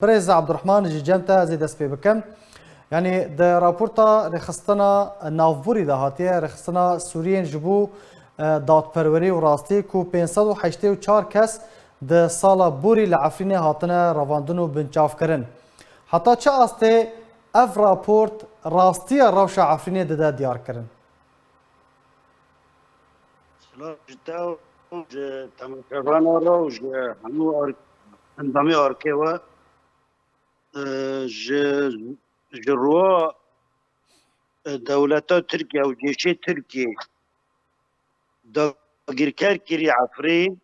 برز عبد الرحمن جمتا زي دست بكم يعني ده راپورتا رخصتنا نافبوری ده هاتیه رخصتنا سوریین جبو دادپروری و راستی کو 584 کس ده سالا بوری لعفرین هاتنه رواندن و بنچاف کرن حتی چه آسته اف راپورت راستی روش عفرین ده دیار کرن سلام جدا تمام روج همو انضمي أركيوا ج جروا دولتا تركيا وجيشي تركيا داگیر کری عفرین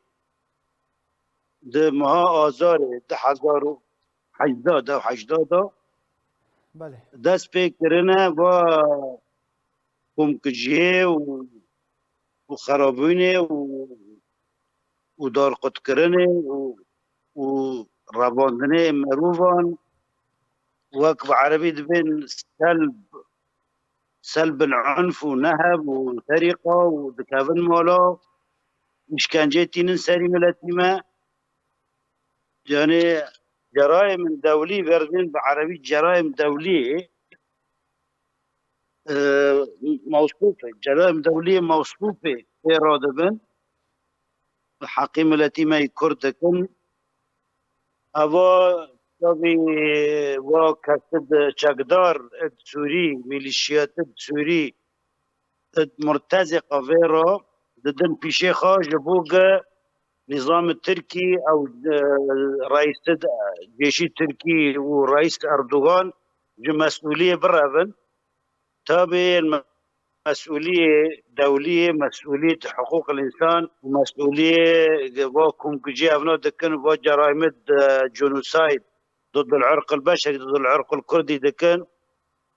ده مها آزار ده هزار و هجده بله دست پیکرنه و کمکجیه و خرابینه و دارقط کرنه و رواندنه مروفان وك بعربي دبن سلب العنف ونهب وسرقة وذكابن مولا إشكانجيتين سري ملتيمة يعني جرائم دولية برزين بعربي جرائم دولية موصوفة جرائم دولية موصوفة في رادبن حقيم ملتيمة كردكن أبا tabii o kasıt çakdar Suri milişiyat Suri مرتزقة فيرو ضد بيشيخة جبوغ نظام التركي أو رئيس جيش التركي ورئيس أردوغان جو مسؤولية برابن تابي مسؤولية دولية مسؤولية حقوق الإنسان ومسؤولية وكم كجي أبناء دكن وجرائم جنوسايد ضد العرق البشري ضد العرق الكردي دكن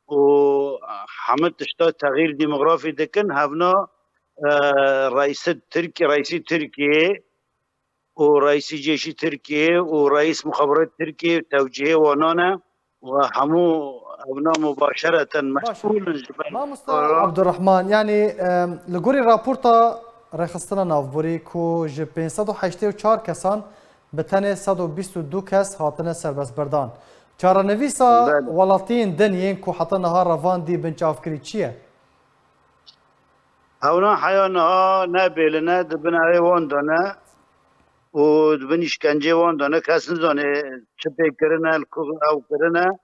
وحمد تشتا تغيير ديموغرافي دكن هفنا رئيسي تركيا ورئيس جيش تركيا ورئيس مخابرات تركيا توجيه ونانا وهمو ابناء مباشرة مسؤول ما مستوى عبد الرحمن يعني لقوري رابورتا رخصتنا نافبوري كو ج 584 كسان بتنه 122 کس هاتنه سربست بردان چارەنویسا وڵاتین دنیین کو حتی نها روان دی بنچاف کری چیه؟ هونا حیانها نبیلنه دبن ایوان دانه و دبن işkence وان دانه کس نزانه چه پیکرنه او کرنه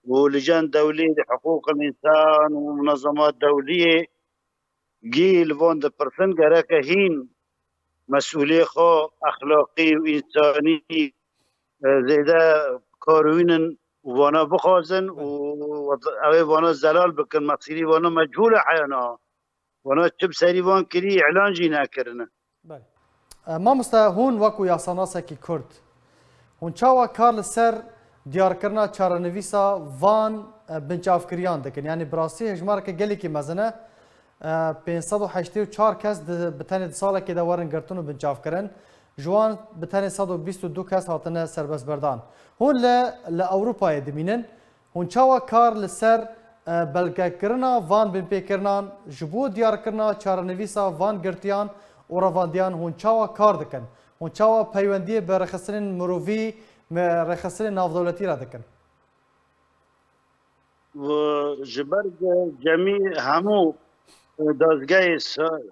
و لجان دولية لحقوق الإنسان ومنظمات دولية جيل وان ده برسن جراك هين مسؤولية خو أخلاقي وإنساني زي ده كاروين وانا بخازن وانا زلال بكن مصيري وانا مجهولة حيانا وانا تب سري وان كري إعلان جينا كرنا ما مستا هون وكو ياساناسا كي كرد هون چاوا كارل سر دیار کرنا چارەنویسا وان بنچاف کریان دکن یعنی براستی هجمار که گلی که مزنه 584 کس بتنه ساله که دوارن گرتون و بنچاف کرن جوان بتنه 122 کس هاتنه سربست بردان هون لأوروپای دمینن هون چاوا کار لسر بلگه کرنا وان بن پی کرنان جبو دیار کرنا چارەنویسا وان گرتیان و رواندیان هون چاوا کار دکن هون چاوا پیوندی برخصن مروفی رخصتن ناف دولتی را دکن و جبرگ جميع همو دادگاه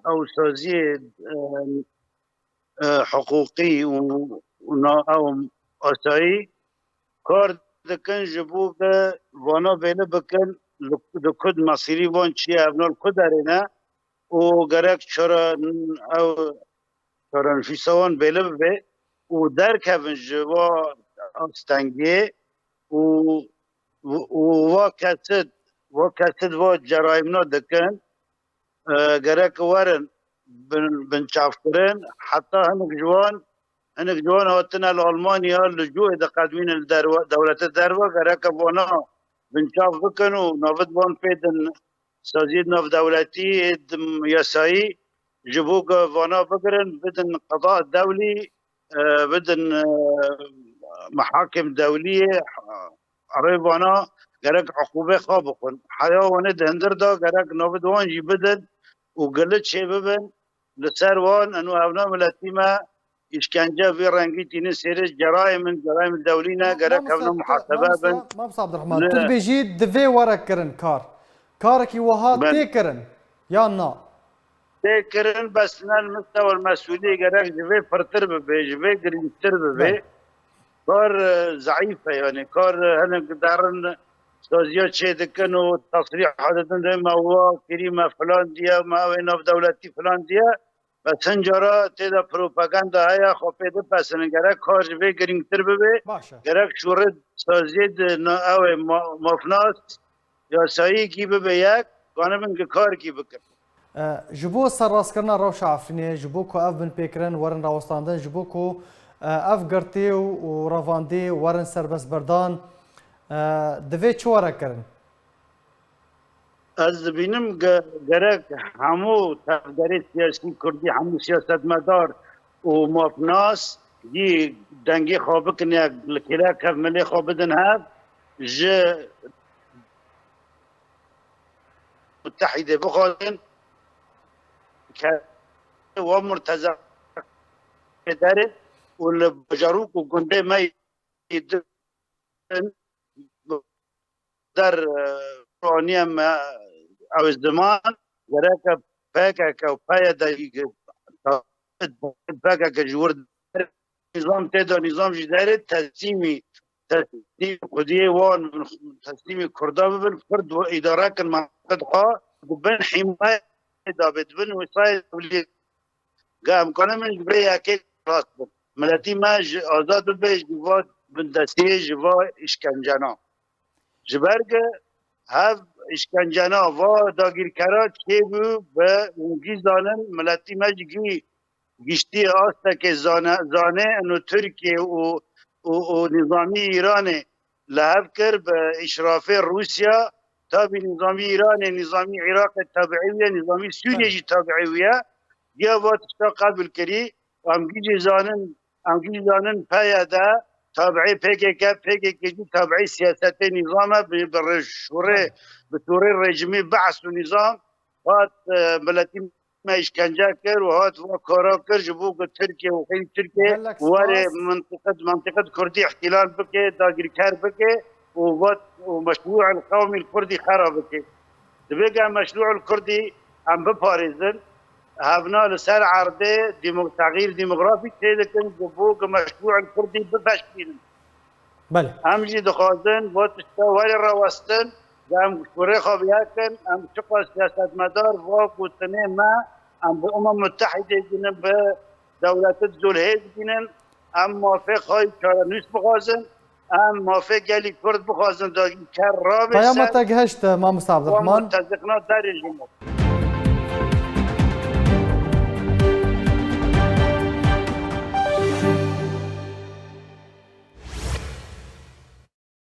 او سازی حقوقی او آسایی کار دکن جبو به وانا بیله بکن لکد مصیری وان چیه ابنال کد دارینه و گرک چرا نفیسوان بیله به و درک هفن جوا استنگی و کسد و جرائمنا دکن گرک ورن بنچاف کرن حتی هنگ جوان هاتنا لألمانيا لجوء دا قادمين دولة الدروة گرک وانا بنچاف بکن و نافد وان پیدن سازید ناف دولتی یاسایی جبوك وانا بقرن بدن قضاء الدولي بدن محاكم دولية عريبانا قرق عقوبة خابقون حيوانات هندر دا قرق نوبد وان جي بدن وقلت شي ببن لسر وان انو ابناء ملتيمة işkence ve rengi tini seri جرائم دولي نه gerek evne muhasebe ben ما بس عبد الرحمن تو بيجي دفي ورا كرن كارك وها ben تيكرن يا نا tekirin besinen müstevil mesuliyet gerek jive fırtır be jive grintir be kar zayıfe yani kar hani gidarın sözya çedikin o tasrih hadedin de mevva kerime falan diye mavenav devleti falan diye بسن جارا تیدا پروپاگاندا هیا خوپیده پسنه گرک کار جوی گرینگتر ببه باشا گرک شورت سازید او مفناس یا سایی کی ببه یک گانه من که کار کی بکن جبو سراس کرنا روش عفنه جبو کو اف بن پیکرن ورن راوستاندن جبو کو اف گرتی و رواندی ورن سربس بردان دوی چوارا کرن از بینم گرک همو تفداری سیاسی کردی همو سیاست مدار و مفناس دی دنگی خوابه کنه لکیلا کف ملی خوابه دن هف جه متحده بخوادن که و مرتزق داره و لبجاروک و گنده ما يدن در رانیم او زمان گرک پاکا و پایا دایی پاکا که جور نظام تیدا نظام جداره تسلیم خودیه وان تسلیم کردا ببن فرد و اداره کن منطقه خواه ببن حمایه دابت بن وصای تولی قام کنه من جبره یکی راست بن ملتی ما آزاد ببه جواد بندستی جوا اشکنجانا جبرگ هف اشکنجانا و داگیرکرات که بو به اونگی زانن ملتی مجگی گشتی آسته که زانه انو ترکیه و نظامی ایران لحف کر به اشراف روسیا تابی نظامی ایران نظامی عراق تابعیه نظامی سوریه تابعیه یا واتشتا قبل کری امگی زانن پیاده تابعی PKK تابعی سیاست نظامه به طور رژیمی بعث و نظام هات ملتی ما اشکنجه کرد و هات و کارا کرد جبو که ترکیه و خیلی ترکیه واره منطقه کردی احتلال بکه داگیرکر بکه و مشروع القومی الكردي خراب بکه دبیگه مشروع الكردي هم بپاريزن هفنا لسر عرضه تغییر ديموغرافي تیدکن جبو که مشروع الكردي بپشکیلن بله همجي دخوازن و تشتاوالي رواستن هم شوره خوابیه کن هم چقا سیاست مدار و گوتنه ما هم به متحده گینن به دولت زلهید گینن هم موافق های چارنوس بخوازن هم موافق گلی کرد بخوازن داگی کر را بسن پیامت گهشت ما عبد و الرحمن مرتزقنا در الجمهور